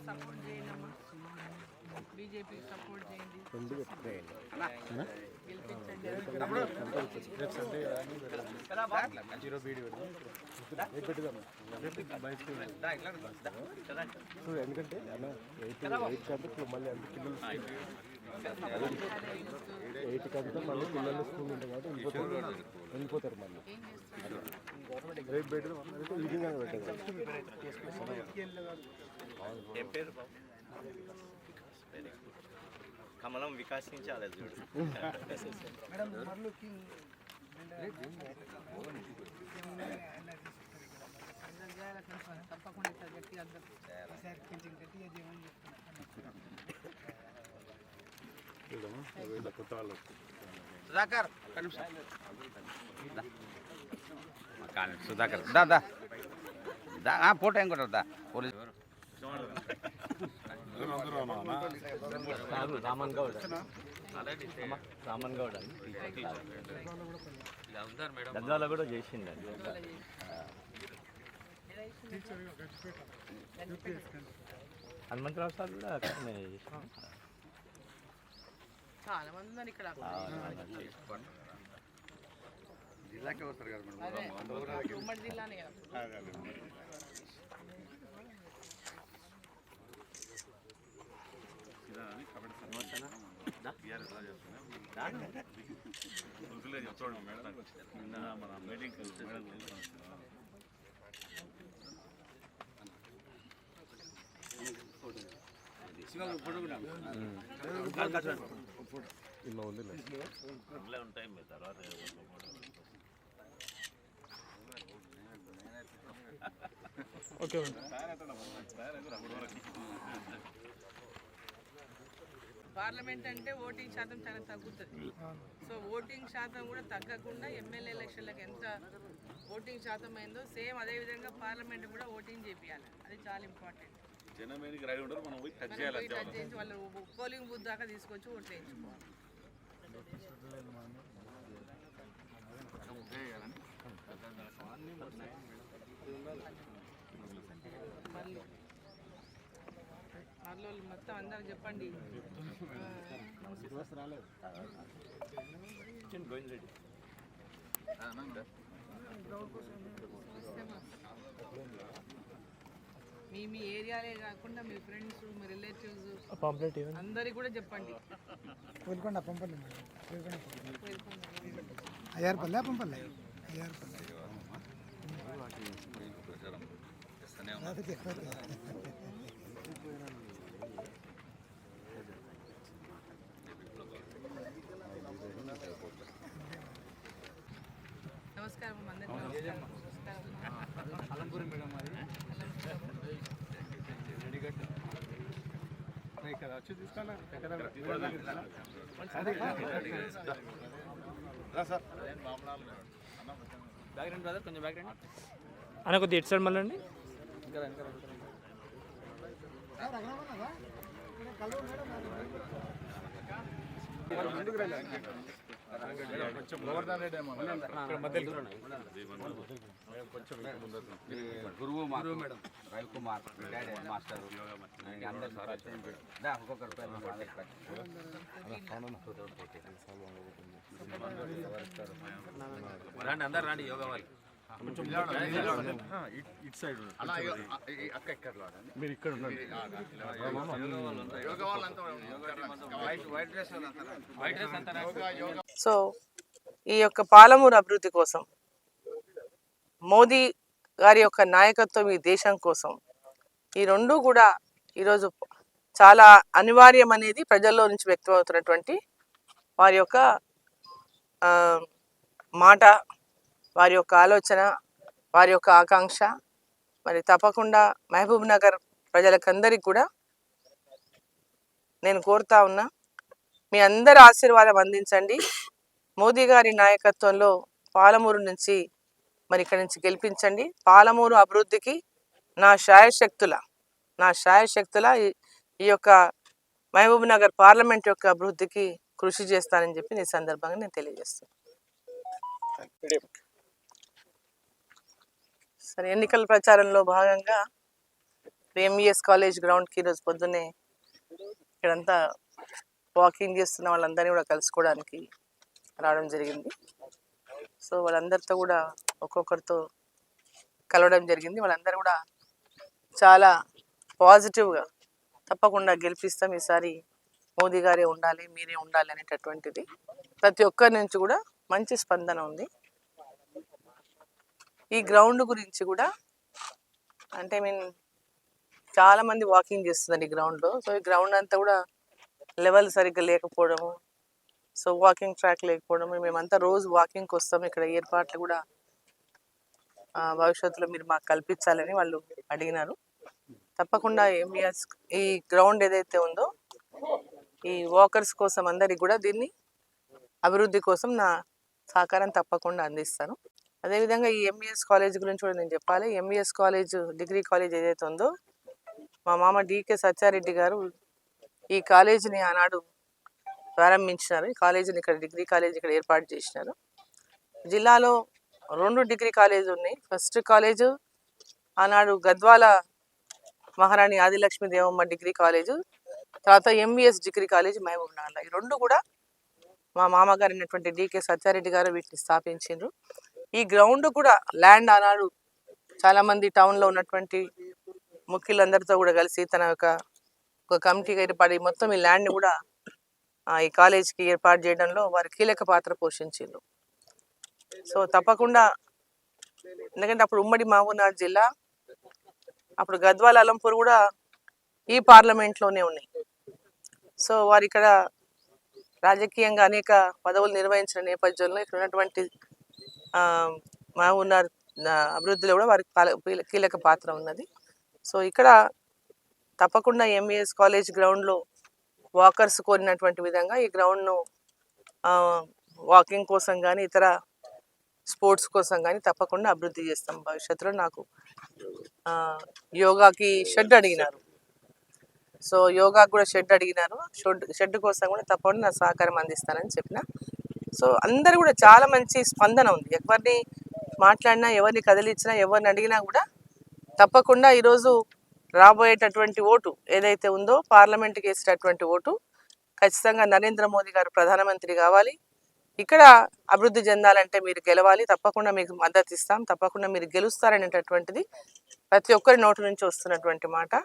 Support చేయండి, BJP support చేయండి, ఎందుకంటే మళ్ళీ అంత పిల్లలు 8 కంటే మళ్ళీ పిల్లలు స్కూల్ ఉంటాయి కాబట్టి వెళ్ళిపోతారు మళ్ళీ రేపు పెట్టడం ఈవినింగ్ అని పెట్టారు. కమలం వికాసించాలి చూడు. తప్పకుండా గట్టిగా సుధాకర్ సుధాకర్ దా ఫోటో ఏం కొట్టా పోలీసు రామన్ గౌడ్ గద్వాలో కూడా చేసింది. హనుమంతరావు సార్ కూడా అక్కడనే చేసిన. చాలా మంది ఉన్నారు ఇక్కడ. జిల్లాకే వస్తారు కదా ఉమ్మడి జిల్లానే కదా. ఇలా ఉంది ఉంటాయి మీ తర్వాత ఓకే. పార్లమెంట్ అంటే ఓటింగ్ శాతం చాలా తగ్గుతుంది. సో ఓటింగ్ శాతం కూడా తగ్గకుండా ఎమ్మెల్యే ఎలక్షన్లకు ఎంత ఓటింగ్ శాతం అయిందో సేమ్ అదే విధంగా పార్లమెంట్ కూడా ఓటింగ్ చేయాలి. అది చాలా ఇంపార్టెంట్. వాళ్ళు పోలింగ్ బూత్ దాకా తీసుకొచ్చి ఓట్లు వేయించుకోవాలి. మళ్ళీ మొత్తం అందరూ చెప్పండి. మీ ఏరియాలే కాకుండా మీ ఫ్రెండ్స్, మీ రిలేటివ్స్ అందరికి కూడా చెప్పండి. అయ్యారుపల్లె పంపల్లె అయ్యారుపల్లె నమస్కారం అందరికీ. నమస్కారం. అన్న కొద్దిగా ఇటు సైడ్ మళ్ళీ అండి. గురువు మేడం రవికుమార్ రిటైర్డ్ మాస్టర్ అందరు రండి యోగా వాళ్ళు ఇటు సైడ్ మీరు ఇక్కడ ఉండండి. సో ఈ యొక్క పాలమూరు అభివృద్ధి కోసం, మోదీ గారి యొక్క నాయకత్వం ఈ దేశం కోసం, ఈ రెండు కూడా ఈరోజు చాలా అనివార్యం అనేది ప్రజల్లో నుంచి వ్యక్తమవుతున్నటువంటి వారి యొక్క మాట, వారి యొక్క ఆలోచన, వారి యొక్క ఆకాంక్ష. మరి తప్పకుండా మహబూబ్ నగర్ ప్రజలకందరికీ కూడా నేను కోరుతా ఉన్నా, మీ అందరి ఆశీర్వాదం అందించండి. మోదీ గారి నాయకత్వంలో పాలమూరు నుంచి మరి ఇక్కడి నుంచి గెలిపించండి. పాలమూరు అభివృద్ధికి నా శాయశక్తుల ఈ యొక్క మహబూబ్ నగర్ పార్లమెంట్ యొక్క అభివృద్ధికి కృషి చేస్తానని చెప్పి ఈ సందర్భంగా నేను తెలియజేస్తాను. సరే, ఎన్నికల ప్రచారంలో భాగంగా ఎంఈఎస్ కాలేజ్ గ్రౌండ్కి ఈరోజు పొద్దున్నే ఇక్కడంతా వాకింగ్ చేస్తున్న వాళ్ళందరినీ కూడా కలుసుకోవడానికి రావడం జరిగింది. సో వాళ్ళందరితో కూడా ఒక్కొక్కరితో కలవడం జరిగింది. వాళ్ళందరూ కూడా చాలా పాజిటివ్గా తప్పకుండా గెలిపిస్తాం, ఈసారి మోదీ గారే ఉండాలి, మీరే ఉండాలి అనేటటువంటిది ప్రతి ఒక్కరి నుంచి కూడా మంచి స్పందన ఉంది. ఈ గ్రౌండ్ గురించి కూడా అంటే చాలా మంది వాకింగ్ చేస్తున్నారు ఈ గ్రౌండ్లో. సో ఈ గ్రౌండ్ అంతా కూడా లెవెల్ సరిగ్గా లేకపోవడము, సో వాకింగ్ ట్రాక్ లేకపోవడము, మేమంతా రోజు వాకింగ్కి వస్తాం. ఇక్కడ ఏర్పాట్లు కూడా భవిష్యత్తులో మీరు మాకు కల్పించాలని వాళ్ళు అడిగినారు. తప్పకుండా ఎంఈఎస్ ఈ గ్రౌండ్ ఏదైతే ఉందో ఈ వాకర్స్ కోసం అందరికి కూడా దీన్ని అభివృద్ధి కోసం నా సహకారం తప్పకుండా అందిస్తాను. అదేవిధంగా ఈ ఎంఈఎస్ కాలేజ్ గురించి కూడా నేను చెప్పాలి. ఎంఈఎస్ కాలేజ్ డిగ్రీ కాలేజ్ ఏదైతే ఉందో మా మామ డికే సత్యారెడ్డి గారు ఈ కాలేజీని ఆనాడు ప్రారంభించినారు. ఈ కాలేజీని ఇక్కడ డిగ్రీ కాలేజ్ ఇక్కడ ఏర్పాటు చేసినారు. జిల్లాలో 2 డిగ్రీ కాలేజీలు ఉన్నాయి. ఫస్ట్ కాలేజు ఆనాడు గద్వాల మహారాణి ఆదిలక్ష్మి దేవమ్మ డిగ్రీ కాలేజు, తర్వాత ఎంఈఎస్ డిగ్రీ కాలేజ్ మహబూబ్నగర్లో. ఈ 2 కూడా మా మామగారు అయినటువంటి డికే సత్యారెడ్డి గారు వీటిని స్థాపించారు. ఈ గ్రౌండ్ కూడా ల్యాండ్ ఆనాడు చాలామంది టౌన్లో ఉన్నటువంటి ముఖ్యులందరితో కూడా కలిసి తన ఒక కమిటీగా ఏర్పడి మొత్తం ఈ ల్యాండ్ కూడా ఈ కాలేజ్కి ఏర్పాటు చేయడంలో వారు కీలక పాత్ర పోషించారు. సో తప్పకుండా, ఎందుకంటే అప్పుడు ఉమ్మడి మహబూబ్నగర్ జిల్లా, అప్పుడు గద్వాల అలంపూర్ కూడా ఈ పార్లమెంట్లోనే ఉన్నాయి. సో వారు ఇక్కడ రాజకీయంగా అనేక పదవులు నిర్వహించిన నేపథ్యంలో ఇక్కడ ఉన్నటువంటి మహబూబ్నగర్ అభివృద్ధిలో కూడా వారికి కీలక పాత్ర ఉన్నది. సో ఇక్కడ తప్పకుండా ఎంఈఎస్ కాలేజ్ గ్రౌండ్లో వాకర్స్ కోరినటువంటి విధంగా ఈ గ్రౌండ్ను వాకింగ్ కోసం కానీ ఇతర స్పోర్ట్స్ కోసం కానీ తప్పకుండా అభివృద్ధి చేస్తాం భవిష్యత్తులో. నాకు యోగాకి షెడ్ అడిగినారు, సో యోగాకు కూడా షెడ్ అడిగినారు. షెడ్ కోసం కూడా తప్పకుండా నా సహకారం అందిస్తానని చెప్పిన. సో అందరు కూడా చాలా మంచి స్పందన ఉంది. ఎవరిని మాట్లాడినా, ఎవరిని కదిలిచ్చినా, ఎవరిని అడిగినా కూడా తప్పకుండా ఈరోజు రాబోయేటటువంటి ఓటు ఏదైతే ఉందో పార్లమెంట్కి వేసేటటువంటి ఓటు ఖచ్చితంగా నరేంద్ర మోదీ గారు ప్రధానమంత్రి కావాలి, ఇక్కడ అభివృద్ధి చెందాలంటే మీరు గెలవాలి, తప్పకుండా మీకు మద్దతు ఇస్తాం, తప్పకుండా మీరు గెలుస్తారనేటటువంటిది ప్రతి ఒక్కరి నోటి నుంచి వస్తున్నటువంటి మాట.